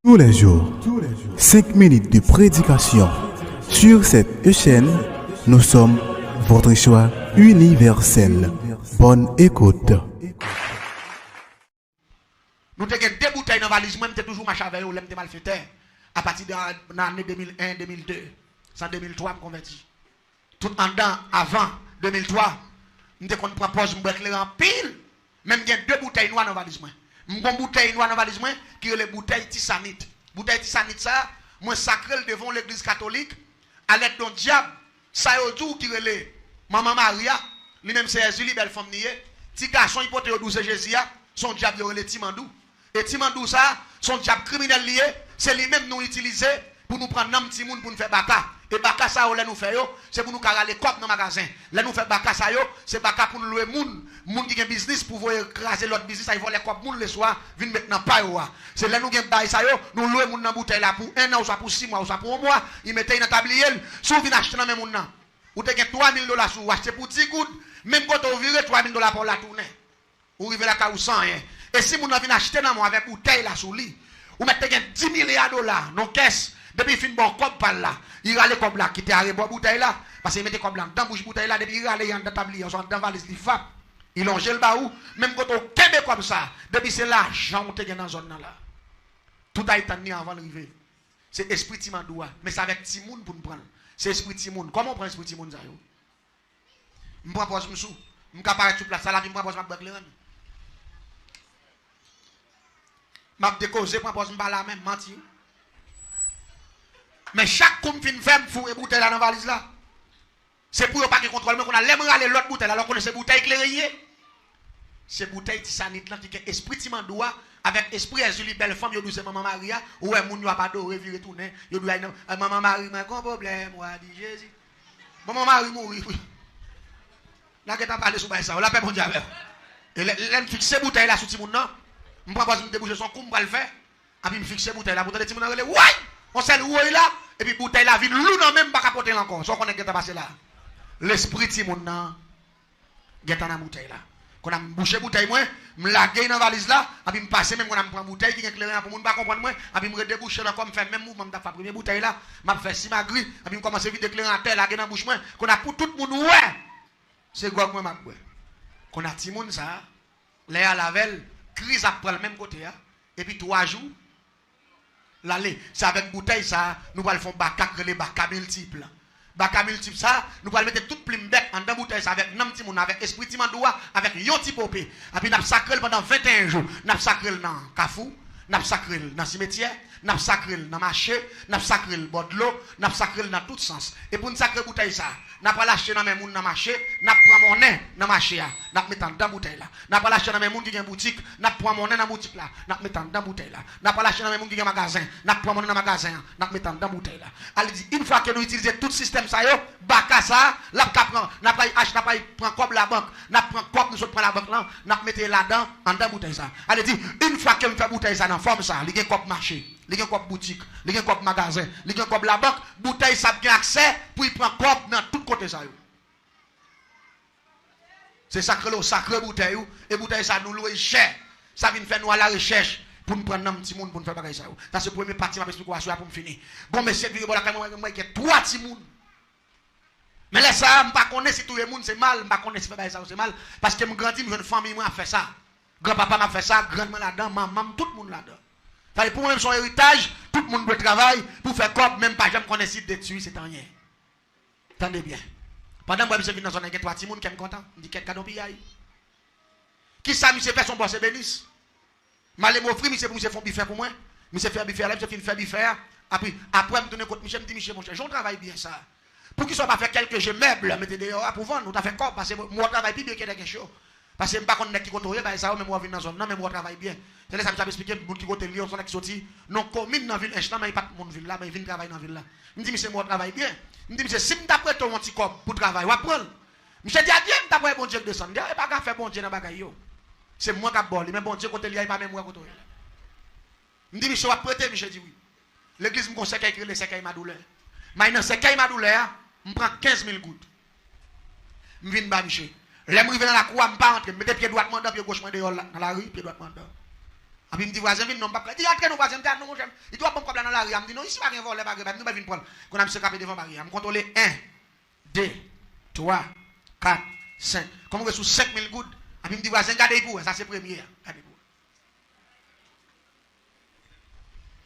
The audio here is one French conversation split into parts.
Tous les jours, 5 minutes de prédication. Sur cette chaîne, nous sommes votre choix universel. Bonne écoute. Nous avons deux bouteilles dans la valise, moi, je toujours marché avec eux, je mal fait à partir de l'année 2001-2002. C'est en 2003 que je me convertis. Tout en dedans, avant 2003, je prends pause, je me en pile. Même il y a deux bouteilles noires dans la valise. Je prends une bouteille noire dans la valise, qui est les bouteilles Tissanite. Bouteille Tissanite, ça, moi sacré devant l'église catholique, à l'aide d'un diable, ça y est tout qui est Maman Maria, lui-même c'est Jésus, belle femme niée. Petit garçon, il porte au 12 Jésus, son diable, il est Timandou. Et Timandou, ça, son diable criminel lié, c'est lui-même nous utiliser pour nous prendre un petit monde pour nous faire baka. Et baka ça, nous fait, c'est pour nous carrer les copes dans le magasin. Là, nous faisons baka ça, c'est baka pour nous louer moun. Moun qui a un business pour vous écraser l'autre business, il vole les copes moun le soir, viennent maintenant pas. C'est là nous qui avons ça, nous louer moun dans bouteille là pour 1 an, ou soit pour 6 mois, ou soit pour 1 mois. Ils mettent dans tablier, si vous venez acheter dans même moun nan. Ou te gen $3,000 sur ou acheter pour 10 gouttes, même quand vous virez $3,000 pour la tournée. Ou rive la ka ou 100 rien. Et si moun nan vient acheter dans moi avec bouteille là sous lit, ou mettez $10 milliards dans caisse. Depuis fin bon cop par là, il râle comme là qui était arrêté boire bouteille là parce qu'il mettait comme là dans bouche bouteille là depuis il râle dans tablier on dans valise il fap. Il longe le baou même quand on kebe comme ça, depuis c'est l'argent on te gagne dans zone là. Tout a été tenu avant d'arriver. C'est esprit Timandoua, mais c'est avec Timoun pour nous prendre. C'est esprit Timoun. Comment on prend esprit Timoun ça yo? Me prend pose m'sou, me capable sur place ça là, me prend pose m'a boucler. M'a décauser prend pose m'pa la même mentir. Mais chaque coup fin ferme fou et bouteille là dans la valise là. C'est pour pas qu'il contrôle mais qu'on a l'aimerait l'autre bouteille alors qu'on a ces bouteilles éclairées. Ces bouteilles Tissanite là qui est esprit Timandoua avec esprit Jésus belle femme yo douce maman Maria ou moun yo pas doré virer tourner yo doit maman Marie mais quoi problème moi dit Jésus. Maman Marie mourir. Là que t'as parlé sur ça, on l'a pas bon diable. Et l'aime fixer bouteille là sous Timoun non. Me prend pas me déboucher son coup me le faire. Et puis me fixer bouteille là bouteille Timoun là ouais. On s'est loué là, et puis bouteille la vie, l'ou non même pas capoter encore. Soit qu'on est passé là. L'esprit Timoun nan, geta dans bouteille là. Qu'on a bouché bouteille moi, me laguer dans valise là, et puis me passer même qu'on a prend bouteille qui est éclairé pour moun pas comprendre moi, et puis me redéboucher là comme faire même mouvement m'a fait première bouteille là, m'a fait si magri, et puis me commencer vite éclairer en terre laguer dans bouche moi, qu'on a pour tout le monde ouais. C'est quoi moi m'a ouais. Qu'on a Timoun ça, les à lavel, crise après le même côté et puis 3 jours l'aller, c'est avec bouteille ça, nous allons faire baka les baka multiples. Baka multiple ça, nous allons mettre toute plume bête en dans bouteille ça avec nam timoun avec esprit Timandoua avec yon ti popé. Et puis n'a sacré pendant 21 jours, n'a sacré dans Kafou, n'a sacré dans cimetière, n'a sacré dans marché, n'a sacré bord de l'eau, n'a sacré dans tout sens. Et pour une sacré bouteille ça, n'a pas lâché dans même moun dans marché, n'a prend monnaie dans marché n'a mettre dans bouteille là. N'a pas lâché dans même moun qui a boutique, n'a prend monnaie dans boutique là, n'a mettre dans bouteille là. N'a pas lâché dans même moun qui a magasin, n'a prend monnaie dans magasin, n'a mettre dans bouteille là. Elle dit une fois que nous utilisons tout système ça yo, baka ça, là prend, n'a pas H n'a pas prend comme la banque, n'a prend comme nous prend la banque là, n'a mettre là-dedans en dans bouteille ça. Elle dit une fois que me fait bouteille ça dans forme ça, il y a comme marché. Les gens comme boutique, les gens comme magasin, les gens comme la banque, bouteille ça bien accès pour y prendre cop dans tout côté ça. C'est sacré le sacré bouteille et bouteille ça nous louer cher. Ça vient faire nous à la recherche pour nous prendre un petit monde pour nous faire bagage ça. Ça c'est le premier parti m'a expliquer pour me finir. Bon monsieur vient la caméra moi qui 3 petits monde. Mais là ça me pas connaître si tout le monde c'est mal, me pas connaître si faire ça c'est mal parce que me grandi me jeune famille moi a fait ça. Grand-papa m'a fait ça, grand-maman là-dedans, maman tout le monde là-dedans. Pour même son héritage, tout le monde doit travailler pour faire comme même pas jamais connaître site de tuer, c'est rien. Attendez bien. Pendant que je viens dans son enquête, 3 petits monde qui est content, me dit quel cadeau piaille. Qui ça, monsieur fait son boss et bénisse. Malé m'offrir, monsieur pour monsieur font biffer pour moi. Monsieur fait biffer là, monsieur fin faire biffer. Après me donner compte, monsieur me dit monsieur mon cher, j'en travaille bien ça. Pour qu'il soit pas fait quelques jeux meubles, mettez dehors pour vendre, nous t'as fait quoi parce que moi travaille plus bien que quelque chose. Parce que je ne sais pas qui côtoie, ça même moi vient dans zone, non mais moi travaille bien. C'est ça que j'avais expliqué pour qui côté Lyon, son qui sorti. Non commune dans ville, instant mais pas mon ville là, mais il vient travailler dans ville là. Il me dit monsieur moi travaille bien. Il me dit monsieur si me t'apprête ton petit corps pour travailler, va prendre. Monsieur dit adieu, me t'apprête bon Dieu descendre. Il pas qu'à faire bon Dieu dans bagaille yo. C'est moi qui bol, mais bon Dieu côté Lyon, il pas même moi côté. Il me dit monsieur va prêter, monsieur dit oui. L'église me conseille écrire les sécailles ma douleur. Mais dans sécailles ma douleur, me prend 15 000 gouttes. Me vinn ba monsieur. L'aime rive dans la cour, me pas entrer, mettez pied droit mandant, pied gauche mandant dans la rue, pied droit mandant. puis il me dit voisin vient non pas il dit entre nous voisin non mon j'aime il doit prendre comme là dans la rue il me dit non ici pas rien voler pas nous pas venir prendre qu'on a monsieur capé devant barrière me contrôler 1 2 3 4 5 comme on est sous 5000 gouttes et puis il me dit voisin gardez pour ça c'est premier gardez pour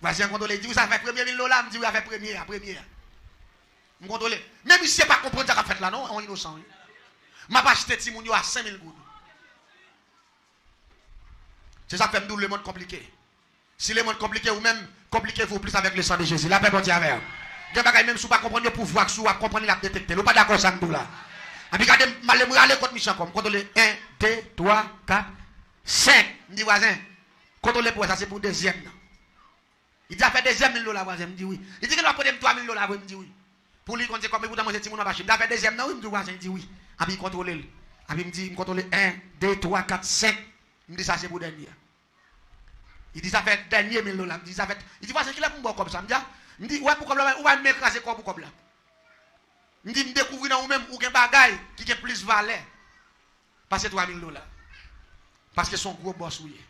voisin contrôler dit ça fait premier 1000 dollars me dit oui ça fait premier me contrôler même si c'est pas comprendre ça qu'a fait là non on innocent m'a pas acheté ti moun yo à 5000 gouttes. C'est ça qui fait le monde compliqué. Si le monde compliqué ou même compliqué vous plus avec le sang de Jésus. La paix continue avec. Vous ne même si vous ne comprenez pas pouvoir que vous comprenez la détecter. Vous pas d'accord ça nous là. Et puis regardez mal aller contre mission comme contrôler 1 2 3 4 5. Me dit voisin. Contrôler pour ça c'est pour deuxième. Il dit a fait deuxième 1000 dollars voisin me dit oui. Il dit qu'il va prendre 3000 dollars me dit oui. Pour lui compter comme vous dans manger petit moun marché. Il a fait deuxième non, il me dit voisin il dit oui. Et puis il contrôle. Et puis il me dit il contrôle 1 2 3 4 5. Il me dit ça c'est pour dernier. Il dit ça fait dernier 1000 dollars. Il dit ça fait. Il dit voisin qu'il a pour moi comme ça. Il me dit ouais pourquoi là ou va m'écraser quoi pour comme là. Il me dit me découvrir dans ou même ou un bagaille qui a plus valeur. Parce que 3000 dollars. Parce que son gros boss ouye.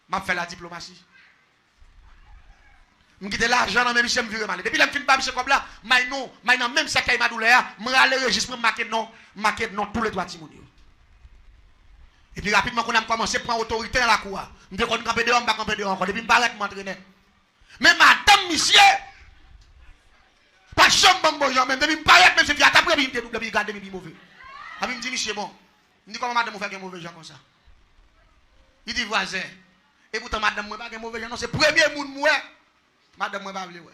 M'a fait la diplomatie. Je quitte l'argent dans même monsieur me vire mal. Depuis la fin pas monsieur comme là, non même ça qui m'a douleur, me aller registre marquer non tous les trois timonio. Et puis rapidement qu'on a commencé à prendre autorité dans la cour. Je me dis camper dehors, me camper dehors encore depuis me paraît m'entraîner. Mais madame monsieur pas chambre bon gens même depuis me paraît même c'est qui après il me double regarder me mauvais. A me dit monsieur bon. Me dit comment madame vous fait un mauvais gens comme ça. Il dit voisin. Et pourtant madame moi pas un mauvais gens non c'est premier monde moi. Madame moi pas vle ouais.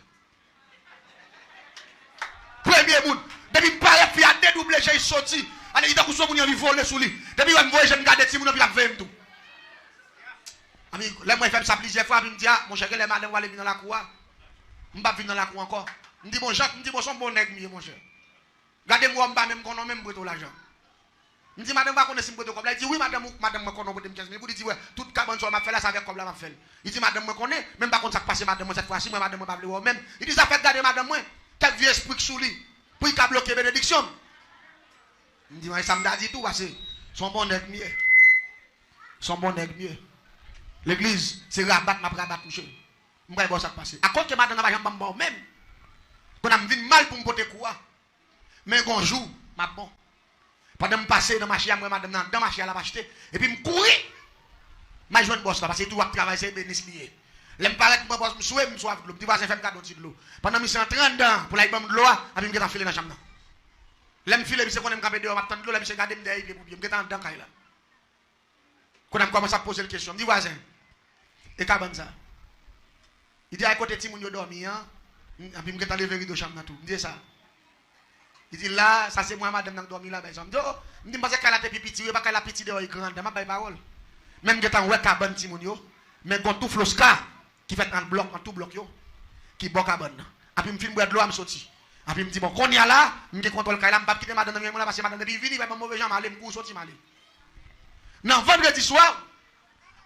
Premier monde depuis me paraît puis a dédoublé j'ai sorti. Allez, il a cousu mon yon voler sous lui. Depuis moi me voyais je me garder ti mon puis a 20 tout. Ami, là moi fait ça plusieurs fois puis me dit ah mon cher les madame va aller venir dans la cour. Me pas venir dans la cour encore. Me dit bon Jacques, me dit bon son bon nèg mon cher. Regardez moi me pas même connait même breto l'argent. Me dit madame va connaître si breto comme là. Il dit oui madame me connait breto 15 000. Il dit ouais toute cabane so m'a fait là ça avec comme là m'a fait. Il dit madame me connaît même pas contre ça passer madame cette fois-ci moi madame pas vle même. Il dit ça fait garder madame moi quel vieux esprit sous lui pour il bloquer bénédiction. Il me dit, ça me dit tout, parce que son bon nègre mieux. Son bon nègre mieux. L'église, c'est rabat, ma rabat touché. Je ne sais pas ça passer. À cause que madame n'a pas jamais bon même. Quand on a mal pour me porter quoi. Mais un jour, ma bon. Pendant que je passe dans ma machine, moi, madame, dans ma machine, elle a acheté. Et puis, je courir. Je joue un boss là, parce que tout le travail, c'est bénéficié. Je me paraît que mon boss me souhaite, me souhaite. Je dis, vas-y, fais un cadeau de l'eau. Pendant que je suis en train pour la de l'eau, et puis je me file dans la chambre. L'aime filer, c'est qu'on aime camper dehors, m'attendre de l'eau, là, monsieur garder derrière les boubiers, me dans caille là. Qu'on aime commencer à poser la question, me dit voisin, et cabane ça. Il dit à côté Timoun yo dormi, hein, et puis me lever rideau de chambre tout. Me dit ça. Il dit là, ça c'est moi madame qui dormi là, ben ça. Me dit parce qu'elle a été petit, pas qu'elle a petit dehors grande, m'a pas parole. Même que tant ouais cabane Timoun yo, mais gon tout flosca qui fait un bloc, en tout bloc yo, qui bon cabane. Et puis me film boire de l'eau à me sortir. Et puis il me dit, bon, qu'on y a là, je me contrôle là, je ne vais pas quitter madame, parce que madame, depuis vini, il va mauvais gens, je vais me sortir. Non, vendredi soir,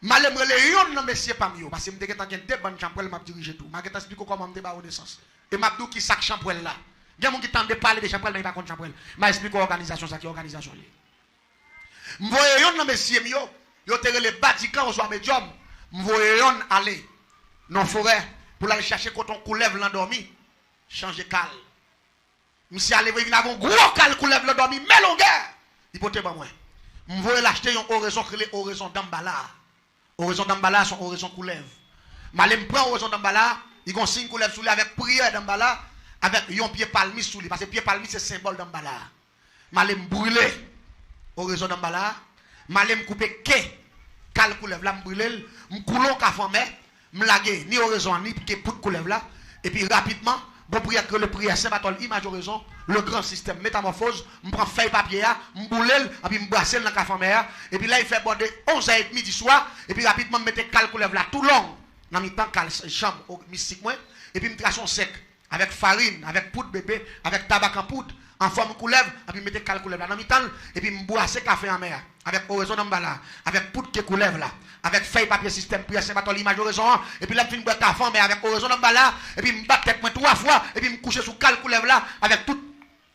je vais me yon dans monsieur Pamio, parce que je me dis que je vais deux bonnes champouelles, je vais diriger tout. Je vais expliquer comment je vais naissance. Et je vais dire qui sac champouelle là. Il y a des gens qui tentent de parler de champouelle, mais ils ne parlent pas de champouelle. Je vais expliquer l'organisation, ça qui est l'organisation. Je vais yon dans monsieur Mio, je vais les bâtiments au soir médium, je vais yon aller dans la forêt pour aller chercher quand on coulève l'endormi, changer calme. Monsieur allez venir avec un gros cal coulève le dormi, mais longueur. Il peut pas moi. Je vais l'acheter une oraison qui est oraison d'Ambala. Oraison d'Ambala, son oraison coulève. Je vais prendre oraison d'Ambala, il y a un signe coulève sous lui avec prière d'Ambala, avec un pied palmis sous lui, parce que pied palmis c'est symbole d'Ambala. Je vais brûler oraison d'Ambala, je vais couper cal coulève là, je brûler, je coulons café, je laguer ni oraison ni pour coulève là, et puis rapidement. Bon prière que le prière Saint-Barthol, image oraison, le grand système métamorphose, je prends feuille papier, je boule, et puis je brasse dans la café, et puis là il fait border 11h30 du soir, et puis rapidement je mets calcul là tout long, dans mi temps chambre mystique moi, et puis je trace sec, avec farine, avec poudre bébé, avec tabac en poudre, en forme couleuvre, et puis je mets calcul là dans mi temps, et puis je brasse café en mer, avec oraison d'emballage, avec poudre qui couleuvre là. Avec feuille papier système prière Saint-Barthol l'image oraison et puis là je finis boire café mais avec oraison d'emballage et puis me battre tête moi 3 fois et puis me coucher sous calculaire là avec tout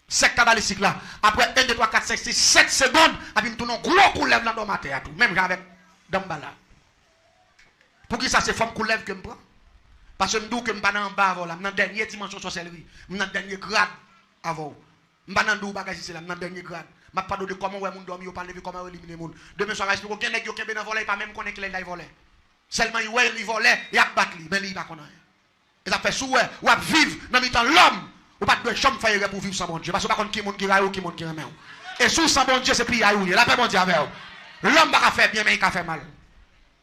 secteur balistique là après 1 2 3 4 5 6 7 secondes et puis me tourne gros couleuvre là dans ma tête tout même avec d'emballage Pour qui ça c'est forme qu'on lève que me prend? Parce que je dis que je ne suis pas dans le bas avant, je suis dans la dernière dimension sorcellerie, je suis dans le dernier grade avant. Je ne suis pas dans le bagage ici, je suis dans le dernier grade. Je ne parle pas de comment on dormir, pas lever, comment éliminer les gens. Demain soir, il n'y a aucun nègre qui est dans voler, pas même connaître qu'il est volé. Seulement il volait, il a battu, mais il n'a pas connaître. Et ça fait souhait, ou à vivre dans le temps l'homme, ou pas de chambre faire pour vivre sans bon Dieu. Parce que pas qui monde qui raille ou qui monde qui remet. Et sous sans bon Dieu, c'est puis aïe, la paix bon Dieu avec. L'homme va faire bien, mais il va faire mal.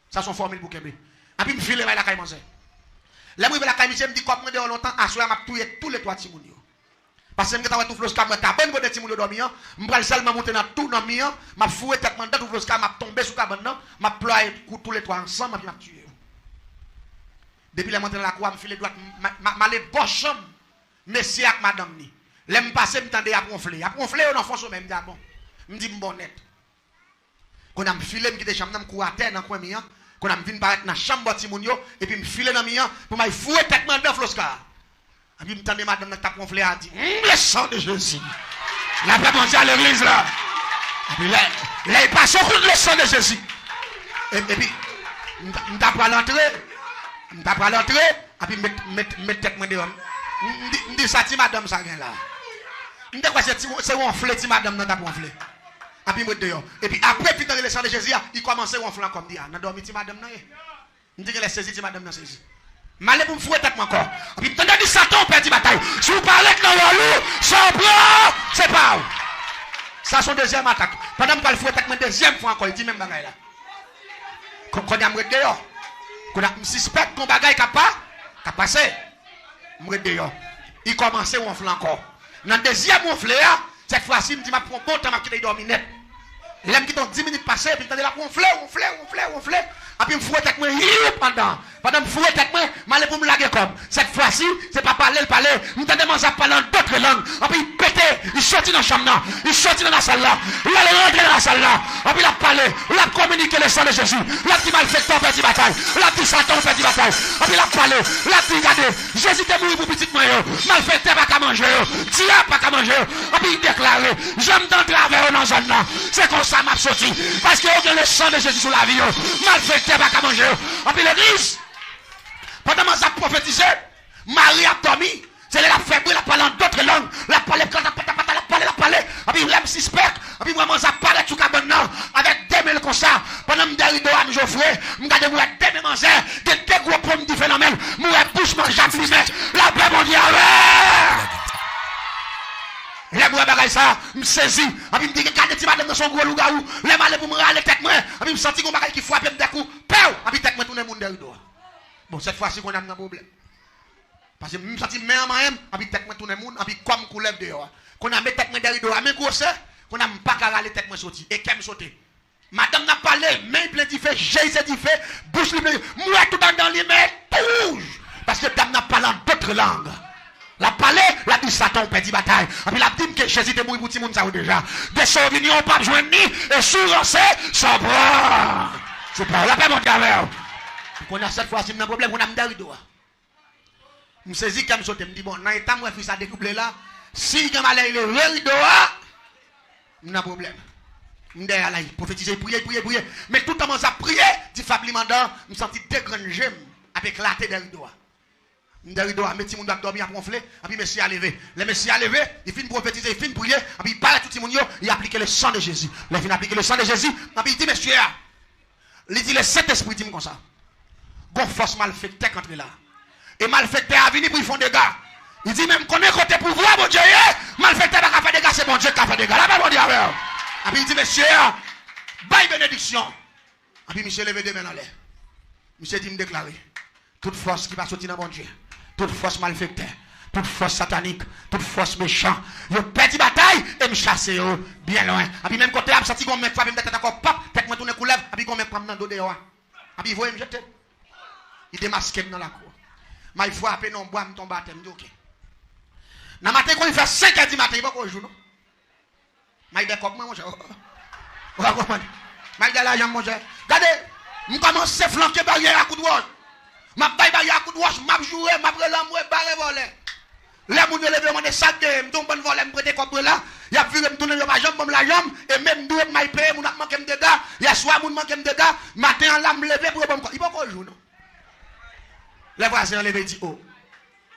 Ça sont formule pour Kébé. Et puis, je me file la caille manger. Là, je la caille, je me dis, comme je longtemps, à soi, je vais tous les trois Timounio. Parce que je vais tout floscar, je vais bonne Timounio dormir, je vais seulement monter dans tout dans mien, je vais fouer tête dans tout floscar, je vais tomber sur la cabane, je vais ployer tous les trois ensemble, je vais tuer. Depuis la montée dans la croix, je me file droite, je vais bon chambre, monsieur avec madame ni. Là, je passe, je me tendais à ronfler. À ronfler, on en fonce même, je dis, bon, je me dis, bon net. Quand on a filé, je me dis, je me cours à terre dans le coin mien. Quand on a venu paraître dans la chambre de Timounio, et puis je me filé dans le mien, pour me fouer tête dans floscar. Et puis, je me tendais madame qui a ronflé, elle dit, le sang de Jésus. La paix mondiale à l'église là. Et puis là, il passe au coup de le sang de Jésus. Et puis, je t'ai pas l'entrée. Je t'ai pas l'entrée. Et puis, je mets tête dehors. Je dis ça, madame, ça vient là. Je dis quoi, c'est ronflé, madame, non, t'as ronflé. Et puis, je dehors. Et puis, après, puis, dans le sang de Jésus, il commence à ronfler comme dit, non, dormi, madame, non. Je dis que les saisi, madame, non, saisi. Malé pour me fouer tête encore. Et puis, t'as dit Satan, on perd bataille. Si vous parlez que dans le sans bras, c'est pas où. Ça, son deuxième attaque. Pendant que je fouet tête, deuxième fois encore, il dit même bagaille là. Quand on a me dehors, quand on suspect qu'on bagaille qui passé, me dehors. Il commence à ronfler encore. Dans le deuxième ronfler, cette fois-ci, il me dit, je prends bon temps, je vais dormir net. Il aime qui ont 10 minutes passées, puis il me dit, ronfler. Et puis, je me fouette avec moi, pendant que je fouette avec moi, je vais pour me laguer comme. Cette fois-ci, c'est pas parler, je me demande à parler d'autres langues. Et puis, il pète, il sortit dans la chambre, il sortit dans la salle là, il allait rentrer dans la salle là. Et puis, il a parlé, il a communiqué le sang de Jésus. Il a dit malfaiteur, fait du bataille. Il a dit Satan, fait du bataille. Et puis, il a parlé, il a dit, regardez, Jésus est mort pour petit moyen. Malfaiteur, pas qu'à manger, diable, pas qu'à manger. Et puis, il déclarait, j'aime d'entrer avec dans la zone là. C'est comme ça, m'a sorti. Parce qu'il y a le sang de Jésus sur la vie. Malfaiteur, pas qu'à manger. Et puis, l'église, pendant que ça prophétisé, Marie a dormi. C'est la faible, elle a parlé en d'autres langues. La parlé, la parlé. Et puis, l'aime suspect. Et puis, vraiment, ça parle tout cabane avec des mails comme ça. Pendant que je suis à M. Geoffrey, je regarde moi des mails manger. Des gros pommes du phénomène. Moi, bouche mangeable, la paix mondiale. Les moi bagaille ça, me saisis. Et puis me dit regardez petit madame dans son gros loup-garou. Les malais pour me râler tête moi. Et puis me senti qu'on bagaille qui frappe me des coups. Pau! Et puis tête moi tourner monde derrière. Bon cette fois-ci qu'on a un problème. Parce que me senti main en main, et puis tête moi tourner monde, et puis comme qu'on lève dehors. Qu'on a mis tête moi derrière, mais gros c'est qu'on a pas qu'à râler tête moi sorti et qu'elle me sauter. Madame n'a parlé, main plein d'y fait, j'ai d'y fait, bouche libre, moi tout dans les mains, rouge. Parce que dame n'a parlé en d'autres langues. La parler, la dit Satan perdit bataille. Et puis la dit que Jésus est mort pour tout le monde ça déjà. Des souvenirs on pas joindre ni et sourancé sans bras. C'est pas la paix mon gars. Qu'on a cette fois-ci un problème, on a m'dari doa. Me saisi comme sauter me dit bon, dans état moi fils ça découplé là, si quand malais il est ridoa, n'a problème. M'dari là, prophétiser, prier. Mais tout le temps ça prier, dit Fabli Mandan, me senti deux grandes gemmes avec la tête derrière doa. M'darido a metti moun doit dormir à ronfler, et puis monsieur a levé. Le monsieur a levé, il finit prophétiser, il finit prier, et puis il parle à tout le monde, il applique le sang de Jésus. Il finit appliquer le sang de Jésus, et puis il dit monsieur, il dit le Saint-Esprit dit comme ça. Bon force malfaiteur entre là. Et malfaiteur a venu pour y faire des gars. Il dit même qu'on est côté pouvoir, mon Dieu, malfaiteur va faire des gars, c'est mon Dieu qui a fait des gars. Là, mon Dieu, et puis il dit monsieur, bye bénédiction. Et puis monsieur levé des mains dans l'air. Monsieur dit me déclarer toute force qui va sortir dans mon Dieu. Toute force malfectée, toute force satanique, toute force méchante, je perds bataille et me chasser bien loin. Et puis même côté, je senti qu'on me frappe, je me tête encore pop, tête moi tourner coulève, et puis qu'on me prend dans le dos dehors. Et puis il voit me jeter. Il démasque dans la cour. Mais il faut appeler non bois, me tombe à terre, me dit ok. Dans matin, quand il fait 5h du matin, il va pas jouer, non? Mais il dit comme moi, mon cher. Vous comprenez? Mais il dit là, mon cher. Regardez, je commence à flanquer barrière à coup de roche. Ma baille baille à coup de roche, m'a joué, m'a pris l'amour et barré volé. Les moun levé mon sac de me tombe voler me prêter comme là, il a vu me tourner ma jambe comme la jambe et même deux m'a payé mon a manqué me dégâts, il y a soit moun manqué me dégâts, matin là me lever pour bon il pas quoi jour non. Les voisins levé dit oh.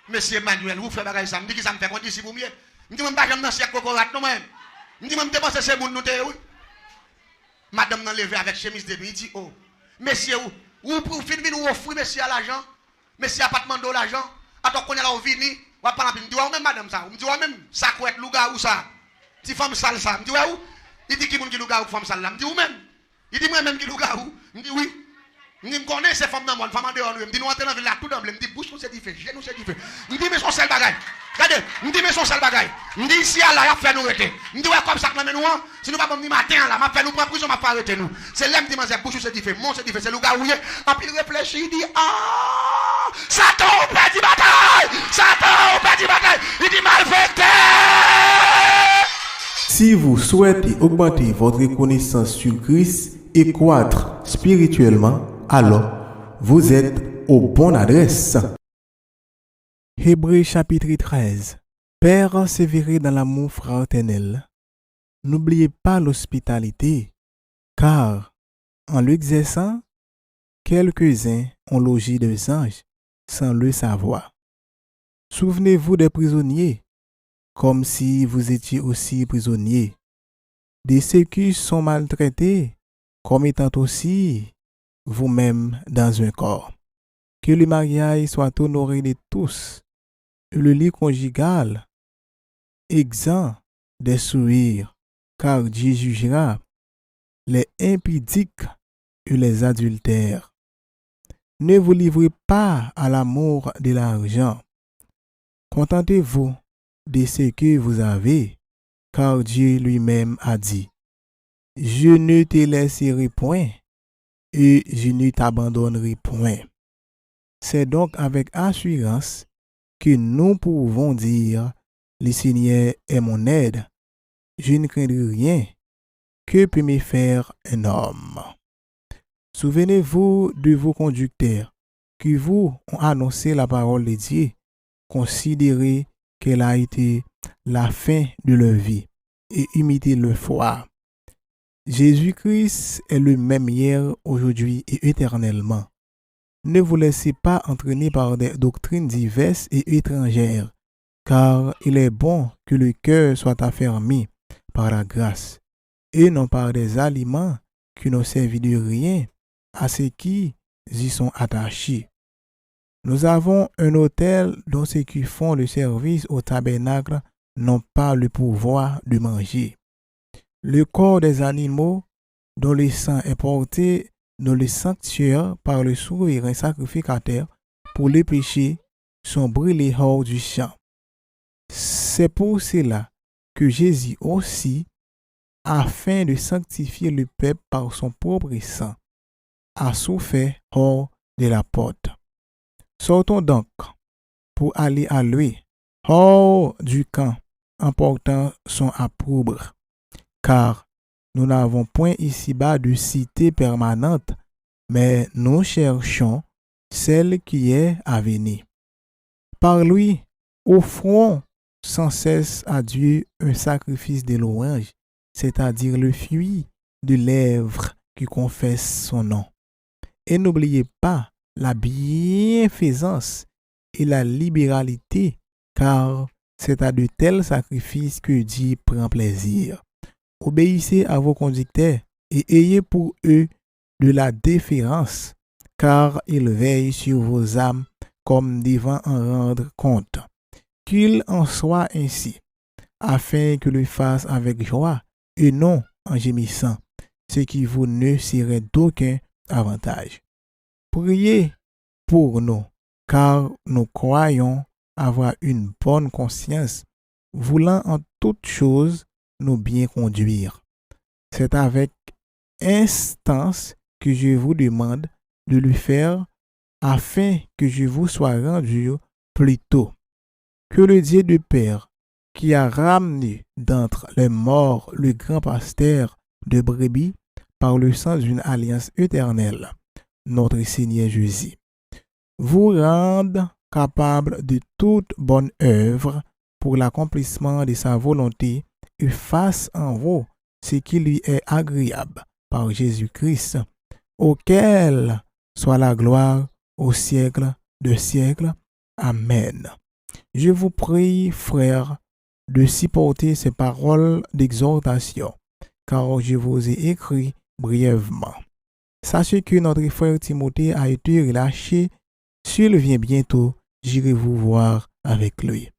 Monsieur Emmanuel, vous faites bagaille ça, me dit que ça me fait compte ici pour mieux. Me dit même pas j'aime dans siècle cocorat non même. Me dit même dépenser ces moun nous te oui. Madame nan levé avec chemise de nuit, il dit oh. Monsieur ou pour fin venir ou offrir monsieur à l'argent. Monsieur appartement de l'argent. Attends qu'on est là au vini, ou pas me dit ouais même madame ça. Me dit ouais même ça quoi être louga ou ça. Ti femme sale ça. Me dit ouais où? Il dit qui moun qui louga ou femme sale là. Me dit ou même. Il dit moi même qui louga ou. Me dit oui. Je connais ces femmes dans le monde, femmes en dehors. Je me dis, nous entrons dans la ville là, tout d'emblée. Je me dis, bouche nous c'est différent, j'ai nous c'est différent. Je me dis, mais son seul bagaille. Regardez, je me dis, mais son seul bagaille. Je me dis, ici, là, il a fait nous arrêter. Je me dis, ouais, comme ça, nous, si nous ne pas matin, là, m'a fait nous prendre prison, m'a fait arrêter nous. C'est là, je me dis, bouche nous c'est différent, mon c'est différent, c'est le gars où il est. Puis il réfléchit, il dit, ah, Satan, on perd du bataille. Satan, on perd du bataille. Il dit, malfecté. Si vous souhaitez augmenter votre connaissance sur Christ et croître spirituellement, alors vous êtes au bon adresse. Hébreux chapitre 13. Persévérez dans l'amour fraternel. N'oubliez pas l'hospitalité, car en l'exerçant, quelques-uns ont logé des anges sans le savoir. Souvenez-vous des prisonniers, comme si vous étiez aussi prisonniers, de ceux qui sont maltraités, comme étant aussi vous-même dans un corps. Que le mariage soit honoré de tous, et le lit conjugal exempt des sourires, car Dieu jugera les impudiques et les adultères. Ne vous livrez pas à l'amour de l'argent. Contentez-vous de ce que vous avez, car Dieu lui-même a dit, « Je ne te laisserai point, et je ne t'abandonnerai point. » C'est donc avec assurance que nous pouvons dire, « Le Seigneur est mon aide, je ne craindrai rien, que peut me faire un homme. » Souvenez-vous de vos conducteurs qui vous ont annoncé la parole de Dieu. Considérez qu'elle a été la fin de leur vie et imitez leur foi. Jésus-Christ est le même hier, aujourd'hui et éternellement. Ne vous laissez pas entraîner par des doctrines diverses et étrangères, car il est bon que le cœur soit affermi par la grâce, et non par des aliments qui n'ont servi de rien à ceux qui y sont attachés. Nous avons un autel dont ceux qui font le service au tabernacle n'ont pas le pouvoir de manger. Le corps des animaux dont le sang est porté dans le sanctuaire par le souverain sacrificateur pour les péchés sont brûlés hors du champ. C'est pour cela que Jésus aussi, afin de sanctifier le peuple par son propre sang, a souffert hors de la porte. Sortons donc pour aller à lui, hors du camp, en portant son opprobre, car nous n'avons point ici-bas de cité permanente, mais nous cherchons celle qui est à venir. Par lui, offrons sans cesse à Dieu un sacrifice de louange, c'est-à-dire le fruit de lèvres qui confessent son nom. Et n'oubliez pas la bienfaisance et la libéralité, car c'est à de tels sacrifices que Dieu prend plaisir. Obéissez à vos conducteurs et ayez pour eux de la déférence, car ils veillent sur vos âmes comme devant en rendre compte. Qu'il en soit ainsi, afin que le fasse avec joie et non en gémissant, ce qui vous ne serait d'aucun avantage. Priez pour nous, car nous croyons avoir une bonne conscience, voulant en toutes choses nous bien conduire. C'est avec instance que je vous demande de le faire afin que je vous sois rendu plus tôt. Que le Dieu de Père, qui a ramené d'entre les morts le grand pasteur de brebis par le sang d'une alliance éternelle, notre Seigneur Jésus, vous rende capable de toute bonne œuvre pour l'accomplissement de sa volonté et fasse en vous ce qui lui est agréable par Jésus-Christ, auquel soit la gloire au siècle de siècles. Amen. Je vous prie, frères, de supporter ces paroles d'exhortation, car je vous ai écrit brièvement. Sachez que notre frère Timothée a été relâché. S'il vient bientôt, j'irai vous voir avec lui.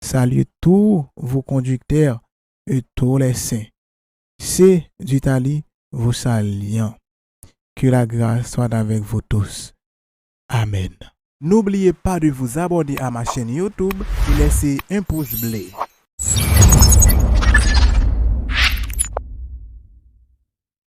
Salut tous vos conducteurs et tous les saints. C'est d'Italie vous saluant. Que la grâce soit avec vous tous. Amen. N'oubliez pas de vous abonner à ma chaîne YouTube et laisser un pouce bleu.